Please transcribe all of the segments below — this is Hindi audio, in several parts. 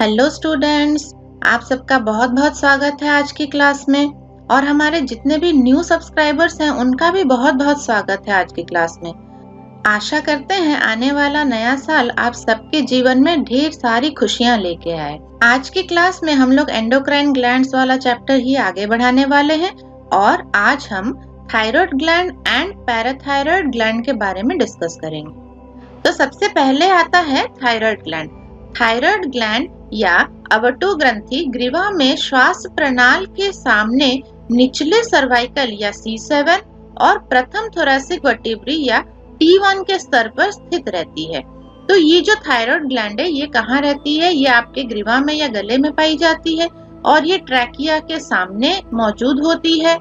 हेलो स्टूडेंट्स, आप सबका बहुत बहुत स्वागत है आज की क्लास में। और हमारे जितने भी न्यू सब्सक्राइबर्स हैं उनका भी बहुत बहुत स्वागत है आज की क्लास में। आशा करते हैं आने वाला नया साल आप सबके जीवन में ढेर सारी खुशियां लेके आए। आज की क्लास में हम लोग एंडोक्राइन ग्लैंड्स वाला चैप्टर ही आगे बढ़ाने वाले हैं और आज हम thyroid gland and parathyroid gland के बारे में डिस्कस करेंगे। तो सबसे पहले आता है थायराइड ग्लैंड। थायराइड ग्लैंड या अवटु ग्रंथि ग्रीवा में श्वास प्रणाल के सामने निचले सर्वाइकल या C7 और प्रथम थोरैसिक वर्टिब्री या T1 के स्तर पर स्थित रहती है। तो ये जो थायराइड ग्लैंड है ये कहाँ रहती है? ये आपके ग्रीवा में या गले में पाई जाती है और ये ट्रैकिया के सामने मौजूद होती है।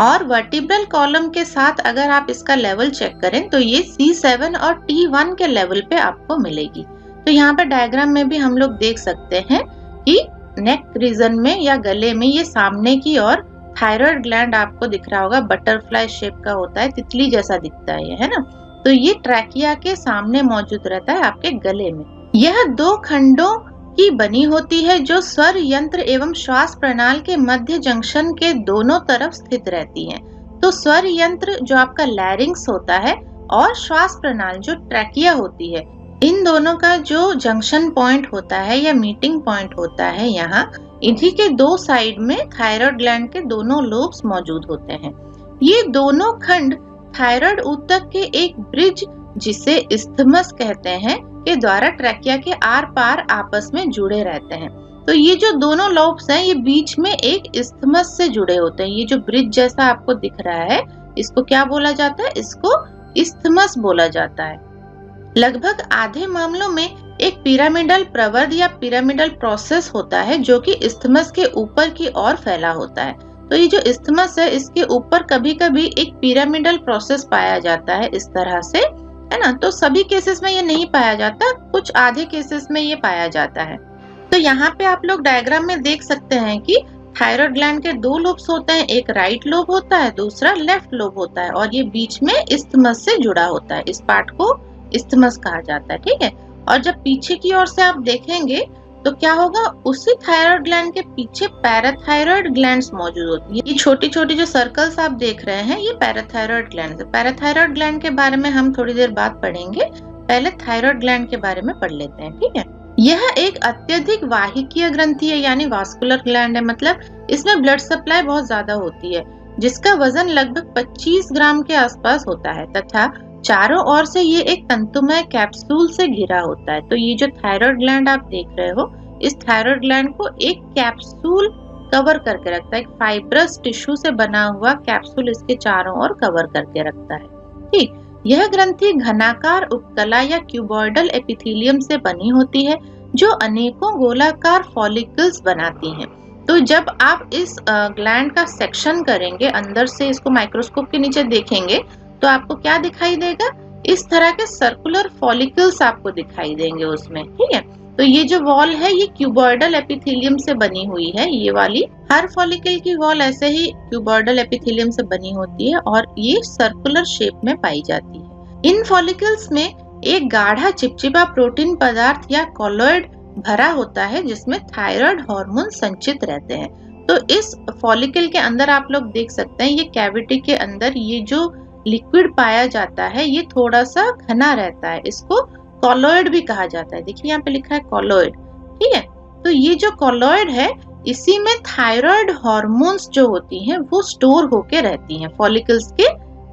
और वर्टिब्रल कॉलम के साथ अगर आप इसका लेवल चेक करें तो ये C7 और T1 के लेवल पे आपको मिलेगी। तो यहाँ पे डायग्राम में भी हम लोग देख सकते हैं कि नेक रीजन में या गले में ये सामने की ओर थायराइड ग्लैंड आपको दिख रहा होगा, बटरफ्लाई शेप का होता है, तितली जैसा दिखता है ना। तो ये ट्रैकिया के सामने मौजूद रहता है आपके गले में। यह दो खंडों की बनी होती है जो स्वर यंत्र एवं श्वास प्रणाल के मध्य जंक्शन के दोनों तरफ स्थित रहती है। तो स्वर यंत्र जो आपका लैरिंक्स होता है और श्वास प्रणाल जो ट्रैकिया होती है, इन दोनों का जो जंक्शन पॉइंट होता है या मीटिंग पॉइंट होता है, यहाँ इन्हीं के दो साइड में थायराइड ग्लैंड के दोनों लोब्स मौजूद होते हैं। ये दोनों खंड थायराइड ऊतक के एक ब्रिज जिसे इस्थमस कहते हैं के द्वारा ट्रैकिया के आर पार आपस में जुड़े रहते हैं। तो ये जो दोनों लोब्स हैं ये बीच में एक इस्थमस से जुड़े होते हैं। ये जो ब्रिज जैसा आपको दिख रहा है इसको क्या बोला जाता है? इसको इस्थमस बोला जाता है। लगभग आधे मामलों में एक पिरामिडल प्रवर्ध या पिरामिडल प्रोसेस होता है जो कि इस्थमस के ऊपर की ओर फैला होता है। तो ये जो इस्थमस है इसके ऊपर कभी कभी एक पिरामिडल प्रोसेस पाया जाता है इस तरह से, है ना। तो सभी केसेस में ये नहीं पाया जाता, कुछ आधे केसेस में ये पाया जाता है। तो यहाँ पे आप लोग डायग्राम में देख सकते हैं कि थायराइड ग्लैंड के दो लोब्स होते हैं, एक राइट लोब होता है, दूसरा लेफ्ट लोब होता है और ये बीच में इस्थमस से जुड़ा होता है। इस पार्ट को इस्थमस कहा जाता है, ठीक है। और जब पीछे की ओर से आप देखेंगे तो क्या होगा, उसी थायराइड ग्लैंड के पीछे पैराथायराइड ग्लैंड्स मौजूद होती है। ये छोटी छोटी जो सर्कल्स आप देख रहे हैं ये पैराथायराइड ग्लैंड है। पैराथायराइड ग्लैंड के बारे में हम थोड़ी देर बाद पढ़ेंगे, पहले थायराइड ग्लैंड के बारे में पढ़ लेते हैं, ठीक है। यह एक अत्यधिक वाहिकीय ग्रंथि है यानी वास्कुलर ग्लैंड है, मतलब इसमें ब्लड सप्लाई बहुत ज्यादा होती है जिसका वजन लगभग 25 ग्राम के आसपास होता है तथा चारों ओर से ये एक तंतुमय कैप्सूल से घिरा होता है। तो ये जो थायराइड ग्लैंड आप देख रहे हो इस थायराइड ग्लैंड को एक कैप्सूल कवर करके रखता है, एक फाइब्रस टिश्यू से बना हुआ कैप्सूल इसके चारों ओर कवर करके रखता है, ठीक। यह ग्रंथि घनाकार उपकला या क्यूबॉइडल एपिथेलियम से बनी होती है जो अनेकों गोलाकार फॉलिकल्स बनाती हैं। तो जब आप इस ग्लैंड का सेक्शन करेंगे, अंदर से इसको माइक्रोस्कोप के नीचे देखेंगे तो आपको क्या दिखाई देगा, इस तरह के सर्कुलर फॉलिकल्स आपको दिखाई देंगे उसमें, ठीक है। तो ये जो वॉल है ये क्यूबॉइडल एपिथेलियम से बनी हुई है, ये वाली हर फॉलिकल की वॉल ऐसे ही क्यूबॉइडल एपिथेलियम से बनी होती है और ये सर्कुलर शेप में पाई जाती है। इन फॉलिकल्स में एक गाढ़ा चिपचिपा प्रोटीन पदार्थ या कॉलॉइड भरा होता है जिसमें थायराइड हार्मोन संचित रहते हैं। तो इस फॉलिकल के अंदर आप लोग देख सकते हैं ये कैविटी के अंदर ये जो लिक्विड पाया जाता है ये थोड़ा सा घना रहता है, इसको कॉलॉइड भी कहा जाता है। देखिए यहाँ पे लिखा है कॉलॉइड, ठीक है। तो ये जो कॉलॉइड है इसी में थायराइड हार्मोन्स जो होती हैं वो स्टोर होके रहती हैं। फॉलिकल्स के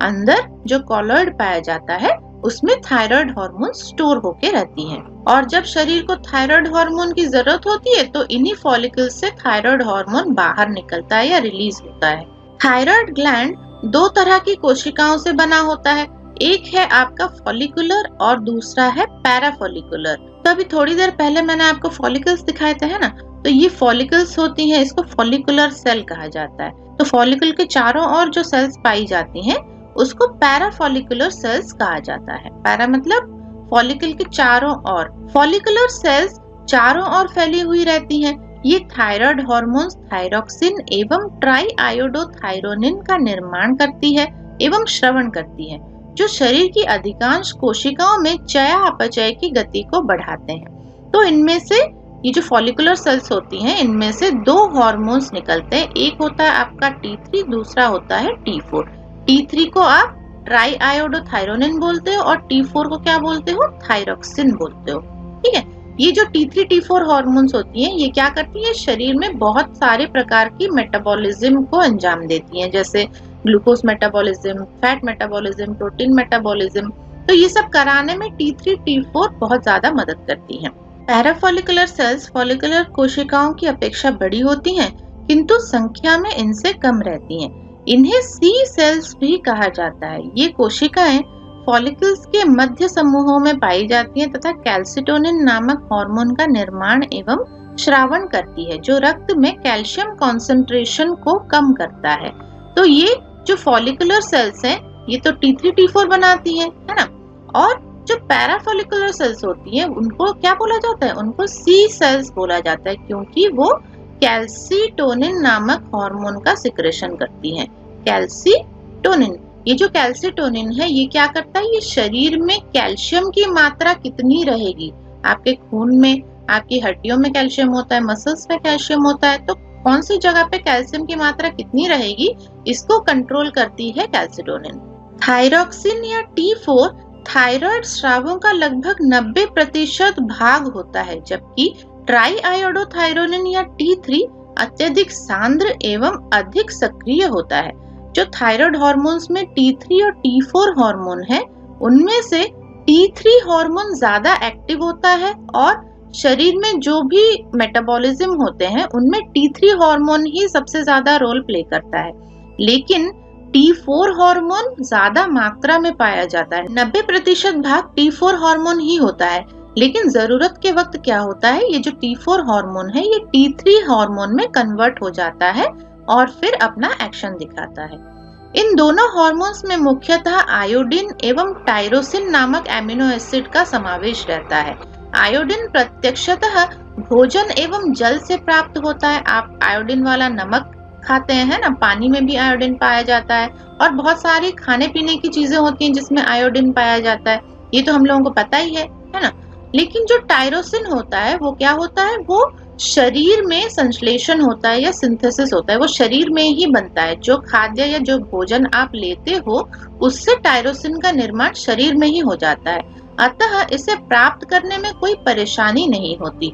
अंदर जो कॉलॉइड पाया जाता है उसमें थायराइड हार्मोन स्टोर होके रहती हैं और जब शरीर को थायराइड हार्मोन की जरूरत होती है तो इन्हीं फॉलिकल्स से थायराइड हार्मोन बाहर निकलता है या रिलीज होता है। थायराइड ग्लैंड दो तरह की कोशिकाओं से बना होता है, एक है आपका फॉलिकुलर और दूसरा है पैराफॉलिकुलर। तो अभी थोड़ी देर पहले मैंने आपको फॉलिकल्स दिखाए थे, है ना। तो ये फॉलिकल्स होती हैं, इसको फॉलिकुलर सेल कहा जाता है। तो फॉलिकल के चारों ओर जो सेल्स पाई जाती हैं उसको पैराफॉलिकुलर सेल्स कहा जाता है। पैरा मतलब फॉलिकल के चारों ओर, फॉलिकुलर सेल्स चारों ओर फैली हुई रहती हैं। ये थायराइड हार्मोन्स थायरोक्सिन एवं ट्राई आयोडोथायरोनिन का निर्माण करती है एवं श्रवण करती है जो शरीर की अधिकांश कोशिकाओं में चयापचय की गति को बढ़ाते हैं। तो इनमें से ये जो फॉलिकुलर सेल्स होती हैं इनमें से दो हार्मोन्स निकलते हैं। एक होता है आपका T3, दूसरा होता है T4। T3 को आप ट्राई आयोडोथायरोनिन बोलते हो और T4 को क्या बोलते हो? थायरोक्सिन बोलते हो। ठीक है, ये जो T3 T4 हार्मोन्स होती हैं ये क्या करती है, शरीर में बहुत सारे प्रकार की मेटाबॉलिज्म को अंजाम देती हैं, जैसे glucose metabolism, fat metabolism, protein metabolism. तो ये सब कराने में T3 T4 बहुत ज्यादा मदद करती हैं। पैराफॉलिकुलर सेल्स फॉलिकुलर कोशिकाओं की अपेक्षा बड़ी होती हैं, किंतु संख्या में इनसे कम रहती हैं। इन्हें सी सेल्स भी कहा जाता है। ये कोशिकाएं फॉलिकल्स के मध्य समूहों में पाई जाती हैं तथा कैल्सिटोनिन नामक हार्मोन का निर्माण एवं श्रावण करती है, जो रक्त में कैल्शियम कॉन्सेंट्रेशन को कम करता है। तो ये जो फॉलिकुलर सेल्स हैं ये तो T3 T4 बनाती है ना। और जो पैराफॉलिकुलर सेल्स होती हैं उनको क्या बोला जाता है? उनको सी सेल्स बोला जाता है, क्योंकि वो कैल्सिटोनिन नामक हार्मोन का सिक्रेशन करती हैं। कैल्सिटोनिन, ये जो कैल्सिटोनिन है ये क्या करता है? ये शरीर में कैल्शियम की मात्रा कितनी रहेगी, आपके खून में, आपकी हड्डियों में कैल्शियम होता है, मसल्स में कैल्शियम होता है, तो कौन सी जगह पे कैल्शियम की मात्रा कितनी रहेगी इसको कंट्रोल करती है कैल्सिटोनिन। थायरोक्सिन या T4 थायराइड स्रावों का लगभग 90% भाग होता है, जबकि ट्राई आयोडोथायरोनिन या T3 अत्यधिक सांद्र एवं अधिक सक्रिय होता है। जो थायराइड हार्मोन्स में T3 और T4 हार्मोन है उनमें से T3 हार्मोन ज्यादा एक्टिव होता है और शरीर में जो भी मेटाबॉलिज्म होते हैं उनमें T3 हार्मोन ही सबसे ज्यादा रोल प्ले करता है, लेकिन T4 हार्मोन ज्यादा मात्रा में पाया जाता है। 90% भाग T4 हार्मोन ही होता है, लेकिन जरूरत के वक्त क्या होता है, ये जो T4 हार्मोन है ये T3 हार्मोन में कन्वर्ट हो जाता है और फिर अपना एक्शन दिखाता है। इन दोनों हार्मोन्स में मुख्यतः आयोडीन एवं टायरोसिन नामक एमिनो एसिड का समावेश रहता है। आयोडीन प्रत्यक्षतः भोजन एवं जल से प्राप्त होता है। आप आयोडीन वाला नमक खाते हैं ना, पानी में भी आयोडीन पाया जाता है और बहुत सारी खाने पीने की चीजें होती हैं जिसमें आयोडीन पाया जाता है, ये तो हम लोगों को पता ही है ना। लेकिन जो टायरोसिन होता है वो क्या होता है, वो शरीर में संश्लेषण होता है या सिंथेसिस होता है, वो शरीर में ही बनता है। जो खाद्य या जो भोजन आप लेते हो उससे टायरोसिन का निर्माण शरीर में ही हो जाता है, अतः इसे प्राप्त करने में कोई परेशानी नहीं होती।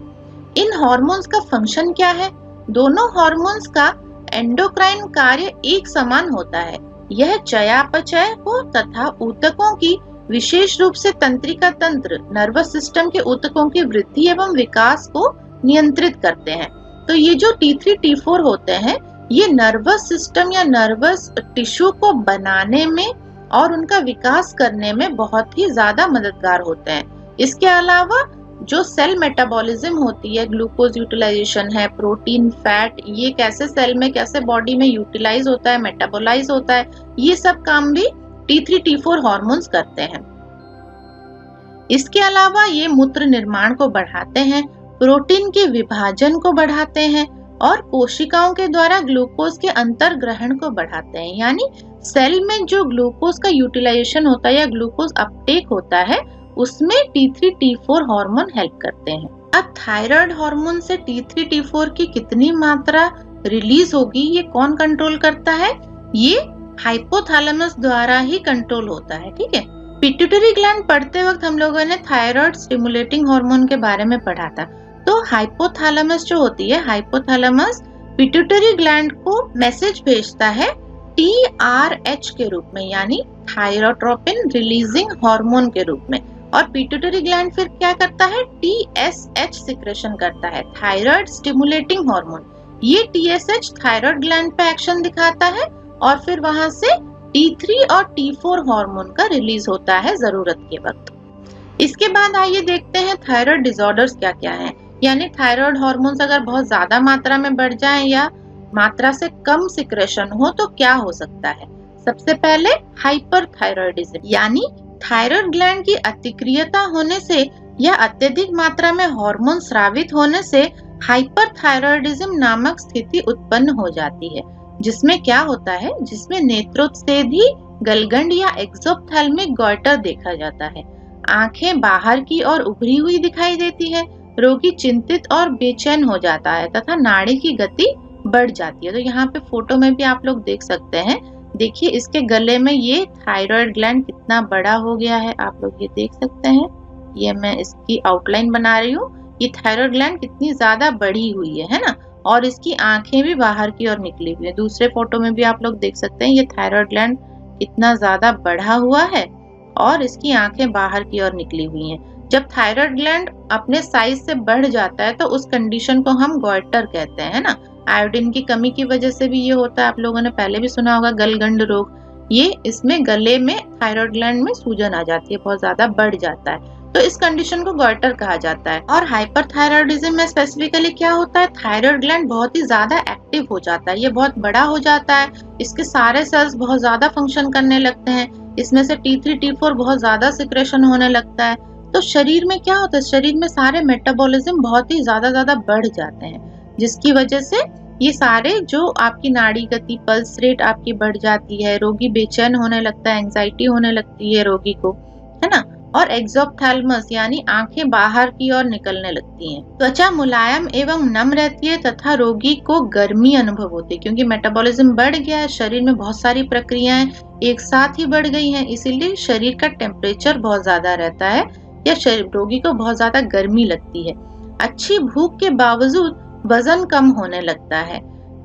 इन हार्मोन्स का फंक्शन क्या है? दोनों हार्मोन्स का एंडोक्राइन कार्य एक समान होता है। यह चयापचय को तथा ऊतकों की, विशेष रूप से तंत्रिका तंत्र नर्वस सिस्टम के ऊतकों की वृद्धि एवं विकास को नियंत्रित करते हैं। तो ये जो T3 T4 होते हैं ये नर्वस सिस्टम या नर्वस टिश्यू को बनाने में और उनका विकास करने में बहुत ही ज्यादा मददगार होते हैं। इसके अलावा जो सेल मेटाबॉलिज्म होती है, ग्लूकोज यूटिलाइजेशन है, प्रोटीन, फैट, ये कैसे सेल में, कैसे बॉडी में यूटिलाइज होता है, मेटाबोलाइज होता है, ये सब काम भी T3 T4 हार्मोन्स करते हैं। इसके अलावा ये मूत्र निर्माण को बढ़ाते हैं, प्रोटीन के विभाजन को बढ़ाते हैं और कोशिकाओं के द्वारा ग्लूकोज के अंतर ग्रहण को बढ़ाते हैं। यानी सेल में जो ग्लूकोज का यूटिलाइजेशन होता है या ग्लूकोज अपटेक होता है उसमें T3 T4 हार्मोन हेल्प करते हैं। अब थायराइड हार्मोन से T3 T4 की कितनी मात्रा रिलीज होगी ये कौन कंट्रोल करता है? ये हाइपोथैलेमस द्वारा ही कंट्रोल होता है। ठीक है, पिट्यूटरी ग्लैंड पढ़ते वक्त हम लोगों ने थायराइड स्टिमुलेटिंग हार्मोन के बारे में पढ़ा था। तो हाइपोथैलेमस जो होती है, हाइपोथैलेमस पिट्यूटरी ग्लैंड को मैसेज भेजता है TRH के रूप में, यानी थायरोट्रोपिन रिलीजिंग हार्मोन के रूप में, और पिट्यूटरी ग्लैंड फिर क्या करता है, TSH सिक्रेशन करता है, थायराइड स्टिमुलेटिंग हार्मोन। ये TSH थायराइड ग्लैंड पे एक्शन दिखाता है और फिर वहां से T3 और T4 हार्मोन का रिलीज होता है जरूरत के वक्त। इसके बाद आइए देखते हैं थायराइड डिसऑर्डर्स क्या क्या हैं। यानी थायराइड हार्मोन्स अगर बहुत ज्यादा मात्रा में बढ़ जाएं या मात्रा से कम सिक्रेशन हो तो क्या हो सकता है। सबसे पहले हाइपरथायराइडिज्म, यानी थायराइड ग्लैंड की अतिक्रियता होने से या अत्यधिक मात्रा में हार्मोन स्रावित होने से हाइपरथायराइडिज्म नामक स्थिति उत्पन्न हो जाती है, जिसमें क्या होता है, जिसमें नेत्रोत्सेधी गलगंड या एक्सोप्थेल्मिक गॉइटर देखा जाता है। आंखें बाहर की ओर उभरी हुई दिखाई देती है, रोगी चिंतित और बेचैन हो जाता है तथा नाड़ी की गति बढ़ जाती है। तो यहाँ पे फोटो में भी आप लोग देख सकते हैं, देखिए इसके गले में ये थायराइड ग्लैंड कितना बड़ा हो गया है, आप लोग ये देख सकते हैं। ये मैं इसकी आउटलाइन बना रही हूँ, ये थायराइड ग्लैंड कितनी ज्यादा बड़ी हुई है ना, और इसकी आंखें भी बाहर की ओर निकली हुई है। दूसरे फोटो में भी आप लोग देख सकते हैं, ये थायराइड ग्लैंड कितना ज्यादा बढ़ा हुआ है और इसकी आंखें बाहर की ओर निकली हुई हैं। जब थायराइड ग्लैंड अपने साइज से बढ़ जाता है तो उस कंडीशन को हम गॉइटर कहते हैं ना। आयोडीन की कमी की वजह से भी ये होता है, आप लोगों ने पहले भी सुना होगा गलगंड रोग। ये इसमें गले में थायराइड ग्लैंड में सूजन आ जाती है, बहुत ज्यादा बढ़ जाता है, तो इस कंडीशन को गॉइटर कहा जाता है। और हाइपरथायराइडिज्म में स्पेसिफिकली क्या होता है, थायराइड ग्लैंड बहुत ही ज्यादा एक्टिव हो जाता है, ये बहुत बड़ा हो जाता है, इसके सारे सेल्स बहुत ज्यादा फंक्शन करने लगते हैं, इसमें से T3 T4 बहुत ज्यादा सिक्रेशन होने लगता है। तो शरीर में क्या होता है, शरीर में सारे मेटाबॉलिज्म बहुत ही ज्यादा बढ़ जाते हैं, जिसकी वजह से ये सारे जो आपकी नाड़ी गति, पल्स रेट आपकी बढ़ जाती है, रोगी बेचैन होने लगता है, एंजाइटी होने लगती है रोगी को, है ना। और एक्सोप्थैल्मस यानी आंखें बाहर की ओर निकलने लगती हैं। त्वचा मुलायम एवं नम रहती है तथा रोगी को गर्मी अनुभव होती है, क्योंकि मेटाबॉलिज्म बढ़ गया है, शरीर में बहुत सारी प्रक्रियाएं एक साथ ही बढ़ गई हैं, इसीलिए शरीर का टेम्परेचर बहुत ज्यादा रहता है या रोगी को बहुत ज्यादा गर्मी लगती है। अच्छी भूख के बावजूद वजन कम होने लगता है,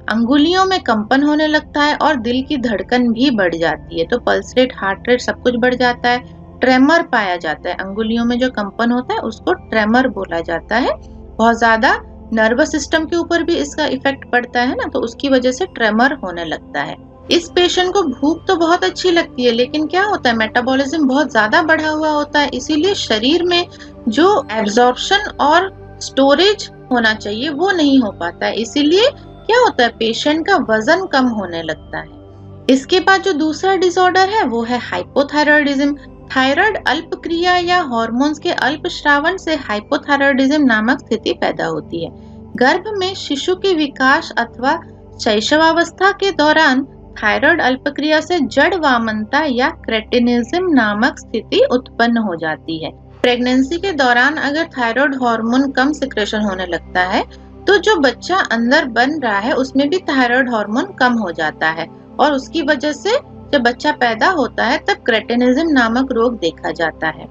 अंगुलियों में कंपन होने लगता है और दिल की धड़कन भी बढ़ जाती है। तो पल्स रेट, हार्ट रेट सब कुछ बढ़ जाता है। ट्रेमर पाया जाता है, अंगुलियों में जो कंपन होता है उसको ट्रेमर बोला जाता है। बहुत ज्यादा नर्वस सिस्टम के ऊपर भी इसका इफेक्ट पड़ता है ना, तो उसकी वजह से ट्रेमर होने लगता है। इस पेशेंट को भूख तो बहुत अच्छी लगती है, लेकिन क्या होता है, मेटाबॉलिज्म बहुत ज्यादा बढ़ा हुआ होता है, इसीलिए शरीर में जो एब्जॉर्प्शन और स्टोरेज होना चाहिए वो नहीं हो पाता है, इसीलिए क्या होता है, पेशेंट का वजन कम होने लगता है। इसके बाद जो दूसरा डिसऑर्डर है वो है हाइपोथायराइडिज्म। थायराइड अल्प क्रिया या हार्मोन्स के अल्प श्रावण से हाइपोथायराइडिज्म नामक स्थिति पैदा होती है। गर्भ में शिशु के विकास अथवा शैशवावस्था के दौरान थायराइड अल्पक्रिया से जड़ वामनता या क्रेटिनिज्म नामक स्थिति उत्पन्न हो जाती है। प्रेगनेंसी के दौरान अगर थायराइड हार्मोन कम सिक्रेशन होने लगता है तो जो बच्चा अंदर बन रहा है उसमें भी थायराइड हार्मोन कम हो जाता है, और उसकी वजह से जब बच्चा पैदा होता है तब क्रेटिनिज्म नामक रोग देखा जाता है।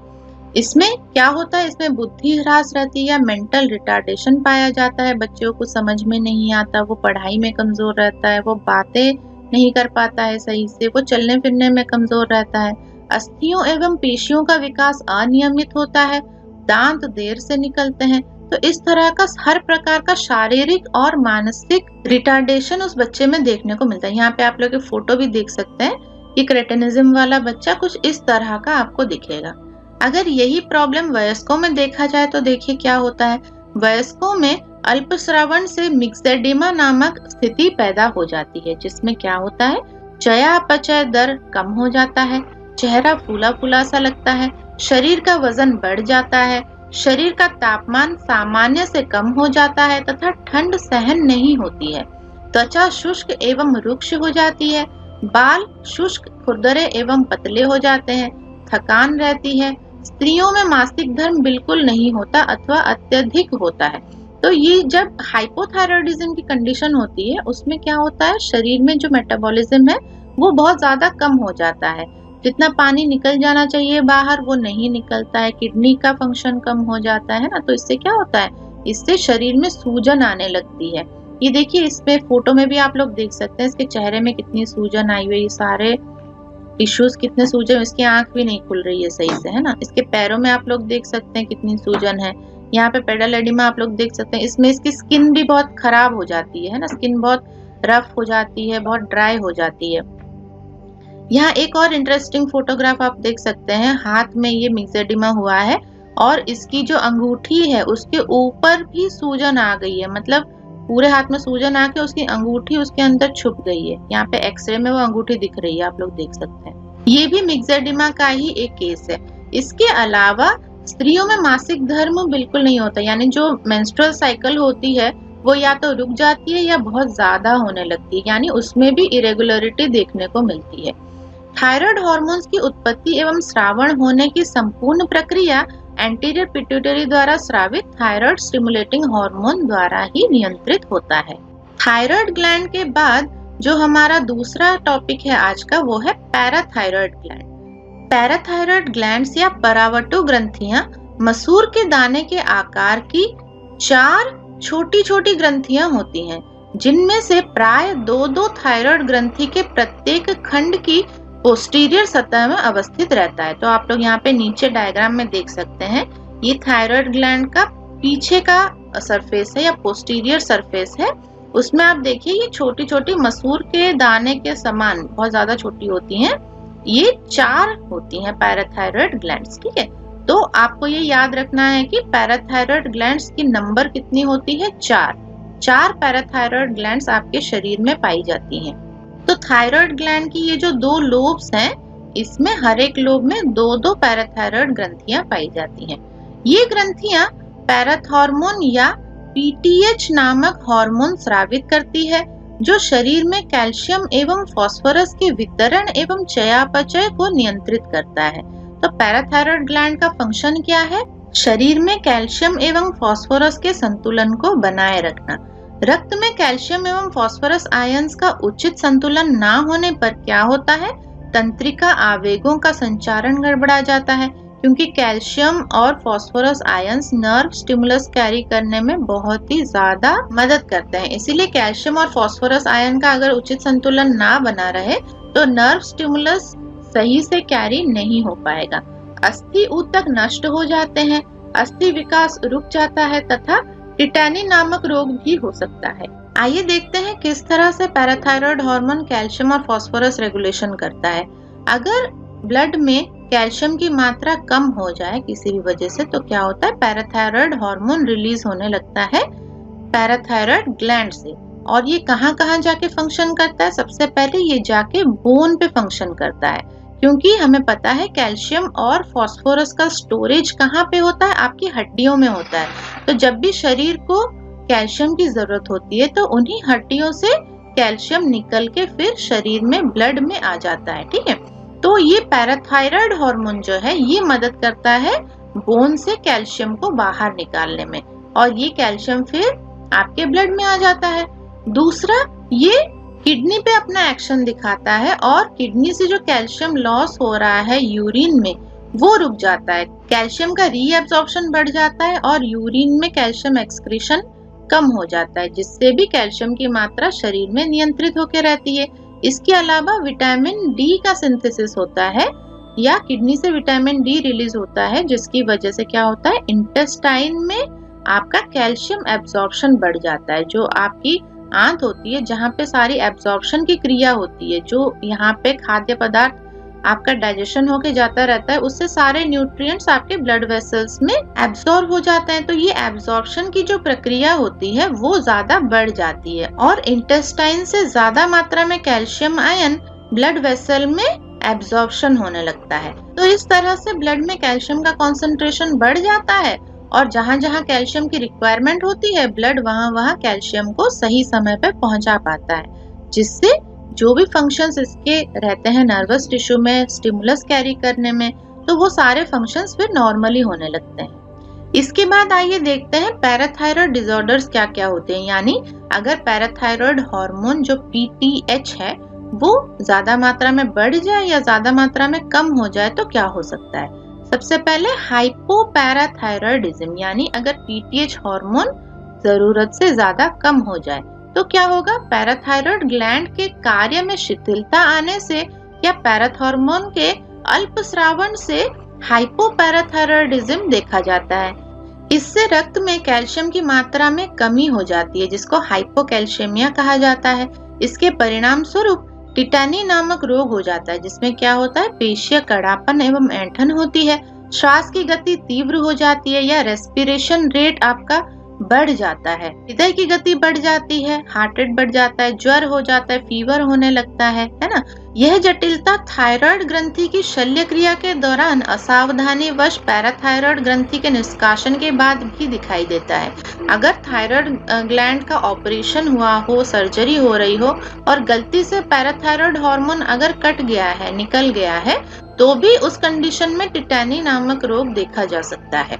इसमें क्या होता है, इसमें बुद्धि ह्रास रहती है या मेंटल रिटार्डेशन पाया जाता है, बच्चों को समझ में नहीं आता, वो पढ़ाई में कमजोर रहता है, वो बातें नहीं कर पाता है सही से, वो चलने फिरने में कमजोर रहता है। अस्थियों एवं पेशियों का विकास अनियमित होता है, दांत देर से निकलते हैं। तो इस तरह का हर प्रकार का शारीरिक और मानसिक रिटार्डेशन उस बच्चे में देखने को मिलता है। यहाँ पे आप लोग के फोटो भी देख सकते हैं कि क्रेटिनिज्म वाला बच्चा कुछ इस तरह का आपको दिखेगा। अगर यही प्रॉब्लम वयस्कों में देखा जाए तो देखिए क्या होता है, वयस्कों में अल्पश्रावण से मिक्सेडिमा नामक स्थिति पैदा हो जाती है, जिसमें क्या होता है, चयापचय दर कम हो जाता है, चेहरा फूला फूला सा लगता है, शरीर का वजन बढ़ जाता है, शरीर का तापमान सामान्य से कम हो जाता है तथा ठंड सहन नहीं होती है, त्वचा शुष्क एवं रुक्ष हो जाती है, बाल शुष्क, खुरदरे एवं पतले हो जाते हैं, थकान रहती है, स्त्रियों में मासिक धर्म बिल्कुल नहीं होता अथवा अत्यधिक होता है। तो ये जब हाइपोथायराइडिज्म की कंडीशन होती है उसमें क्या होता है, शरीर में जो मेटाबॉलिज्म है वो बहुत ज्यादा कम हो जाता है, जितना पानी निकल जाना चाहिए बाहर वो नहीं निकलता है, किडनी का फंक्शन कम हो जाता है ना। तो इससे क्या होता है, इससे शरीर में सूजन आने लगती है। ये देखिए इसमें फोटो में भी आप लोग देख सकते हैं, इसके चेहरे में कितनी सूजन आई हुई है, सारे टिश्यूज कितने सूजन, इसकी आंख भी नहीं खुल रही है सही से, है ना। इसके पैरों में आप लोग देख सकते हैं कितनी सूजन है, यहाँ पे पेडल एडिमा आप लोग देख सकते हैं, इसमें इसकी स्किन भी बहुत खराब हो जाती है ना, स्किन बहुत रफ हो जाती है, बहुत ड्राई हो जाती है। यहाँ एक और इंटरेस्टिंग फोटोग्राफ आप देख सकते हैं, हाथ में ये मिक्सेडिमा हुआ है और इसकी जो अंगूठी है उसके ऊपर भी सूजन आ गई है, मतलब पूरे हाथ में सूजन आके उसकी अंगूठी उसके अंदर छुप गई है। यहाँ पे एक्सरे में वो अंगूठी दिख रही है, आप लोग देख सकते हैं। ये भी मिक्सेडिमा का ही एक केस है। इसके अलावा स्त्रियों में मासिक धर्म बिल्कुल नहीं होता, यानी जो मेंस्ट्रुअल साइकिल होती है वो या तो रुक जाती है या बहुत ज्यादा होने लगती है, यानी उसमें भी इरेगुलरिटी देखने को मिलती है। थायराइड हार्मोन्स की उत्पत्ति एवं श्रावण होने की संपूर्ण प्रक्रिया एंटीरियर पिट्यूटरी द्वारा स्रावित थायराइड स्टिमुलेटिंग हार्मोन द्वारा ही नियंत्रित होता है। थायराइड ग्लैंड के बाद जो हमारा दूसरा टॉपिक है आज का, वो है पैराथायराइड ग्लैंड। पैराथायराइड ग्लैंड्स या परावटु ग्रंथियां मसूर के दाने के आकार की 4 छोटी छोटी ग्रंथियां होती हैं, जिनमें से प्राय 2-2 थायराइड ग्रंथि के प्रत्येक खंड की पोस्टीरियर सतह में अवस्थित रहता है। तो आप लोग यहाँ पे नीचे डायग्राम में देख सकते हैं, ये थायराइड ग्लैंड का पीछे का सरफेस है या पोस्टीरियर सरफेस है। उसमें आप देखिए ये छोटी छोटी मसूर के दाने के समान बहुत ज्यादा छोटी होती हैं। ये 4 होती हैं पैराथायराइड ग्लैंड्स, ठीक है। तो आपको ये याद रखना है कि पैराथायराइड ग्लैंड्स की नंबर कितनी होती है, 4 पैराथायराइड ग्लैंड्स आपके शरीर में पाई जाती हैं। तो थायराइड ग्लैंड की ये जो 2 लोब्स हैं, इसमें हर एक लोब में 2-2 पैराथायराइड ग्रंथियां पाई जाती हैं। ये ग्रंथियां पैराथॉर्मोन या पीटीएच नामक हार्मोन स्रावित करती है, जो शरीर में कैल्शियम एवं फास्फोरस के वितरण एवं चयापचय को नियंत्रित करता है। तो पैराथायराइड ग्लैंड का फंक्शन क्या है? शरीर में कैल्शियम एवं फास्फोरस के संतुलन को बनाए रखना। रक्त में कैल्शियम एवं फास्फोरस आयंस का उचित संतुलन ना होने पर क्या होता है? तंत्रिका आवेगों का संचारण गड़बड़ा जाता है, क्योंकि कैल्शियम और phosphorus ions nerve stimulus carry करने में बहुत ही ज्यादा मदद करते हैं। इसीलिए कैल्शियम और फास्फोरस आयन का अगर उचित संतुलन ना बना रहे तो नर्व स्टिमुलस सही से कैरी नहीं हो पाएगा। अस्थि ऊतक नष्ट हो जाते हैं, अस्थि विकास रुक जाता है तथा टिटैनी नामक रोग भी हो सकता है। आइए देखते हैं किस तरह से पैराथायराइड हार्मोन कैल्शियम और फास्फोरस रेगुलेशन करता है। अगर ब्लड में कैल्शियम की मात्रा कम हो जाए किसी भी वजह से तो क्या होता है? पैराथायराइड हार्मोन रिलीज होने लगता है पैराथायराइड ग्लैंड से। और ये कहाँ कहाँ जाके फंक्शन करता है? सबसे पहले ये जाके बोन पे फंक्शन करता है, क्योंकि हमें पता है कैल्शियम और फास्फोरस का स्टोरेज कहाँ पे होता है? आपकी हड्डियों में होता है। तो जब भी शरीर को कैल्शियम की जरूरत होती है तो उन्हीं हड्डियों से कैल्शियम निकल के फिर शरीर में ब्लड में आ जाता है, ठीक है। तो ये पैराथायराइड हार्मोन जो है ये मदद करता है बोन से कैल्शियम को बाहर निकालने में, और ये कैल्शियम फिर आपके ब्लड में आ जाता है। दूसरा, ये किडनी पे अपना एक्शन दिखाता है और किडनी से जो कैल्शियम लॉस हो रहा है यूरिन में वो रुक जाता है। कैल्शियम का रीएब्जॉर्प्शन बढ़ जाता है और यूरिन में कैल्शियम एक्सक्रीशन कम हो जाता है, जिससे भी कैल्शियम की मात्रा शरीर में नियंत्रित होकर रहती है। इसके अलावा विटामिन डी का सिंथेसिस होता है या किडनी से विटामिन डी रिलीज होता है, जिसकी वजह से क्या होता है? इंटेस्टाइन में आपका कैल्शियम एब्जॉर्प्शन बढ़ जाता है। जो आपकी आंत होती है जहाँ पे सारी एब्जॉर्प्शन की क्रिया होती है, जो यहाँ पे खाद्य पदार्थ आपका डाइजेशन होके जाता रहता है, उससे सारे न्यूट्रिएंट्स आपके ब्लड वेसल्स में एब्जॉर्ब हो जाते हैं। तो ये एब्जॉर्प्शन की जो प्रक्रिया होती है वो ज्यादा बढ़ जाती है और इंटेस्टाइन से ज्यादा मात्रा में कैल्शियम आयन ब्लड वेसल में एब्जॉर्प्शन होने लगता है। तो इस तरह से ब्लड में कैल्शियम का कॉन्सेंट्रेशन बढ़ जाता है और जहाँ जहाँ कैल्शियम की रिक्वायरमेंट होती है ब्लड वहाँ कैल्शियम को सही समय पे पहुंचा पाता है, जिससे जो भी फंक्शंस इसके रहते हैं नर्वस टिश्यू में स्टिमुलस कैरी करने में, तो वो सारे फंक्शंस फिर नॉर्मली होने लगते हैं। इसके बाद आइए देखते हैं पैराथायराइड डिसऑर्डर्स क्या क्या होते हैं। यानी अगर पैराथायराइड हार्मोन जो पीटीएच है वो ज्यादा मात्रा में बढ़ जाए या ज्यादा मात्रा में कम हो जाए तो क्या हो सकता है? सबसे पहले हाइपोपैराथायराइडिज्म, यानी अगर पीटीएच हार्मोन जरूरत से ज्यादा कम हो जाए तो क्या होगा? पैराथायराइड ग्लैंड के कार्य में शिथिलता आने से या पैराथॉर्मोन के अल्पस्रावन से हाइपोपैराथायराइडिज्म देखा जाता है। इससे रक्त में कैल्शियम की मात्रा में कमी हो जाती है, जिसको हाइपोकैल्शियमिया कहा जाता है। इसके परिणाम स्वरूप टिटैनी नामक रोग हो जाता है, जिसमें क्या होता है? पेशियां कड़ापन एवं ऐंठन होती है, श्वास की गति तीव्र हो जाती है या रेस्पिरेशन रेट आपका बढ़ जाता है, हृदय की गति बढ़ जाती है, हार्ट रेट बढ़ जाता है, ज्वर हो जाता है, फीवर होने लगता है ना। यह जटिलता थायराइड ग्रंथि की शल्य क्रिया के दौरान असावधानीवश पैराथायराइड ग्रंथि के निष्कासन के बाद भी दिखाई देता है। अगर थायराइड ग्लैंड का ऑपरेशन हुआ हो, सर्जरी हो रही हो और गलती से पैराथायराइड हार्मोन अगर कट गया है, निकल गया है, तो भी उस कंडीशन में टिटैनी नामक रोग देखा जा सकता है।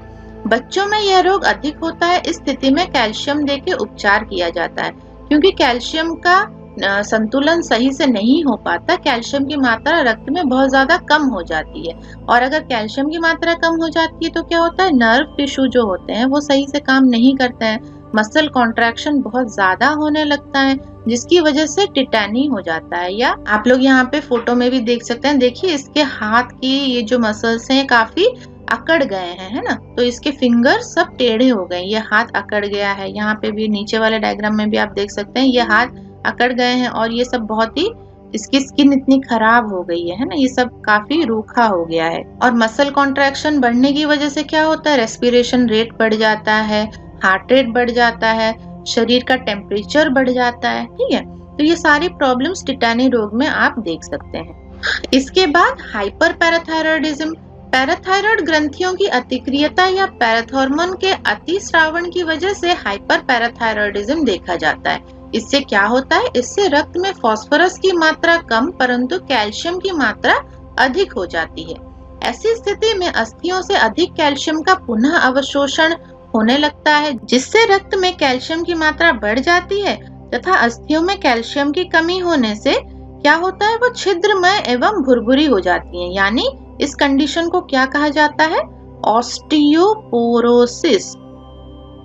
बच्चों में यह रोग अधिक होता है। इस स्थिति में कैल्शियम देके उपचार किया जाता है, क्योंकि कैल्शियम का संतुलन सही से नहीं हो पाता। कैल्शियम की मात्रा रक्त में बहुत ज्यादा कम हो जाती है, और अगर कैल्शियम की मात्रा कम हो जाती है तो क्या होता है, नर्व टिश्यू जो होते हैं वो सही से काम नहीं करते हैं, मसल कॉन्ट्रैक्शन बहुत ज्यादा होने लगता है, जिसकी वजह से टिटैनी हो जाता है। या आप लोग यहाँ पे फोटो में भी देख सकते हैं, देखिए इसके हाथ की ये जो मसल्स हैं काफी अकड़ गए हैं, है ना, तो इसके फिंगर सब टेढ़े हो गए, ये हाथ अकड़ गया है। यहाँ पे भी नीचे वाले डायग्राम में भी आप देख सकते हैं ये हाथ अकड़ गए हैं, और ये सब बहुत ही, इसकी स्किन इतनी खराब हो गई है ना, ये सब काफी रूखा हो गया है। और मसल कॉन्ट्रैक्शन बढ़ने की वजह से क्या होता है, रेस्पिरेशन रेट बढ़ जाता है, हार्ट रेट बढ़ जाता है, शरीर का टेम्परेचर बढ़ जाता है, ठीक है। तो ये सारी प्रॉब्लम्स टिटैनी रोग में आप देख सकते हैं। इसके बाद हाइपर पैराथायरॉयडिज्म, पैराथायरॉयड ग्रंथियों की अतिक्रियता या पैराथॉर्मोन के अतिस्रावण की वजह से हाइपर पैराथायरॉयडिज्म देखा जाता है। इससे क्या होता है, इससे रक्त में फास्फोरस की मात्रा कम परंतु कैल्शियम की मात्रा अधिक हो जाती है। ऐसी स्थिति में अस्थियों से अधिक कैल्शियम का पुनः अवशोषण होने लगता है, जिससे रक्त में कैल्शियम की मात्रा बढ़ जाती है तथा अस्थियों में कैल्शियम की कमी होने से क्या होता है, वो छिद्रमय एवं भुरभुरी हो जाती है। यानी इस कंडीशन को क्या कहा जाता है, ऑस्टियोपोरोसिस।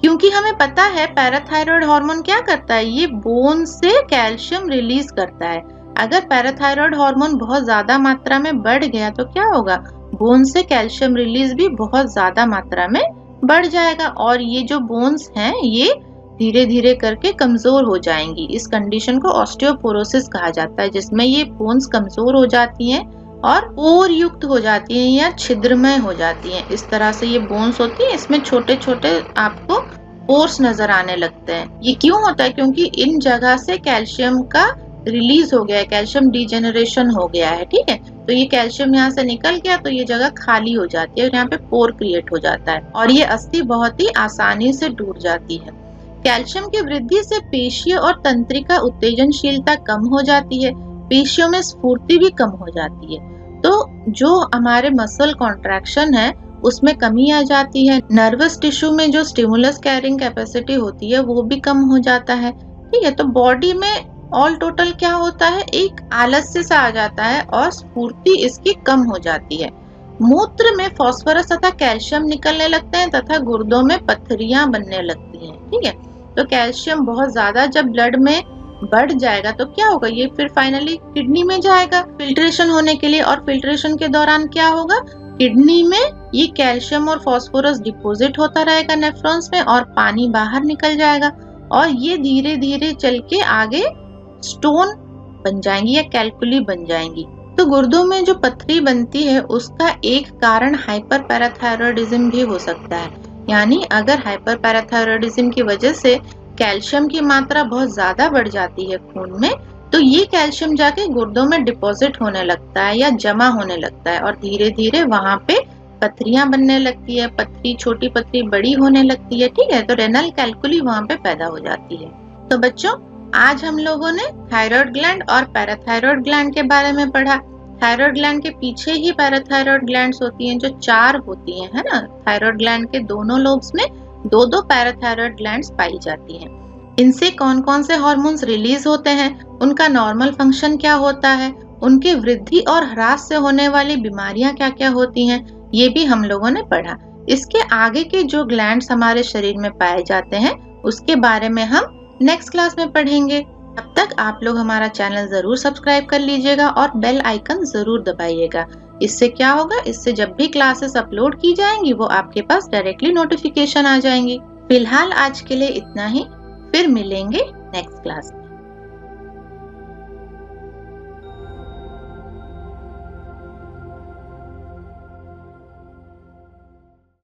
क्योंकि हमें पता है पैराथायरॉयड हार्मोन क्या करता है, ये बोन से कैल्शियम रिलीज करता है। अगर पैराथायरॉयड हार्मोन बहुत ज्यादा मात्रा में बढ़ गया तो क्या होगा, बोन से कैल्शियम रिलीज भी बहुत ज्यादा मात्रा में बढ़ जाएगा, और ये जो बोन्स हैं ये धीरे धीरे करके कमजोर हो जाएंगी। इस कंडीशन को ऑस्टियोपोरोसिस कहा जाता है, जिसमें ये बोन्स कमजोर हो जाती हैं और पोर युक्त हो जाती हैं या छिद्रमय हो जाती हैं। इस तरह से ये बोन्स होती है, इसमें छोटे छोटे आपको पोर्स नजर आने लगते हैं। ये क्यों होता है, क्योंकि इन जगह से कैल्शियम का रिलीज हो गया है, कैल्शियम डिजेनरेशन हो गया है, ठीक है। तो ये कैल्शियम यहाँ से निकल गया तो ये जगह खाली हो जाती है और यहाँ पे पोर क्रिएट हो जाता है, और ये अस्थि बहुत ही आसानी से टूट जाती है। कैल्शियम की वृद्धि से पेशियों और तंत्रिका उत्तेजनशीलता कम हो जाती है, पेशियों में स्फूर्ति भी कम हो जाती है। तो जो हमारे मसल कॉन्ट्रैक्शन है उसमें कमी आ जाती है, नर्वस टिश्यू में जो स्टिमुलस कैरिंग कैपेसिटी होती है वो भी कम हो जाता है, ठीक है। तो बॉडी में ऑल टोटल क्या होता है, एक आलस्य सा आ जाता है और स्फूर्ति इसकी कम हो जाती है। मूत्र में फास्फोरस तथा कैल्शियम निकलने लगते हैं तथा गुर्दों में पथरियां बनने लगती हैं, ठीक है। तो कैल्शियम बहुत ज्यादा जब ब्लड में बढ़ जाएगा तो क्या होगा, ये फिर फाइनली किडनी में जाएगा फिल्ट्रेशन होने के लिए, और फिल्ट्रेशन के दौरान क्या होगा, किडनी में ये कैल्शियम और फास्फोरस डिपॉजिट होता रहेगा नेफ्रॉन्स में, और पानी बाहर निकल जाएगा, और ये धीरे धीरे चल के आगे स्टोन बन जाएंगी या कैलकुली बन जाएंगी। तो गुर्दों में जो पथरी बनती है उसका एक कारण हाइपर पैराथायरॉयडिज्म भी हो सकता है। यानी अगर हाइपर पैराथायरॉयडिज्म की वजह से कैल्शियम की मात्रा बहुत ज्यादा बढ़ जाती है खून में, तो ये कैल्शियम जाके गुर्दों में डिपॉजिट होने लगता है या जमा होने लगता है, और धीरे धीरे वहां पे पथरियां बनने लगती है, पथरी छोटी पथरी बड़ी होने लगती है, ठीक है। तो रेनल कैलकुली वहां पे पैदा हो जाती है। तो बच्चों आज हम लोगों ने थायराइड ग्लैंड और पैराथायरॉयड ग्लैंड के बारे में पढ़ा। थायराइड ग्लैंड के पीछे ही पैराथायरॉयड ग्लैंड्स होती हैं जो 4 होती हैं, है ना। थायराइड ग्लैंड के दोनों लोब्स में 2-2 पैराथायरॉयड ग्लैंड्स पाई जाती हैं। इनसे कौन कौन से हार्मोन्स रिलीज होते हैं, उनका नॉर्मल फंक्शन क्या होता है, उनकी वृद्धि और ह्रास से होने वाली बीमारियां क्या क्या होती हैं, ये भी हम लोगों ने पढ़ा। इसके आगे के जो ग्लैंड्स हमारे शरीर में पाए जाते हैं उसके बारे में हम नेक्स्ट क्लास में पढ़ेंगे। तब तक आप लोग हमारा चैनल जरूर सब्सक्राइब कर लीजिएगा और बेल आइकन जरूर दबाइएगा। इससे क्या होगा, इससे जब भी क्लासेस अपलोड की जाएंगी वो आपके पास डायरेक्टली नोटिफिकेशन आ जाएंगी। फिलहाल आज के लिए इतना ही, फिर मिलेंगे नेक्स्ट क्लास।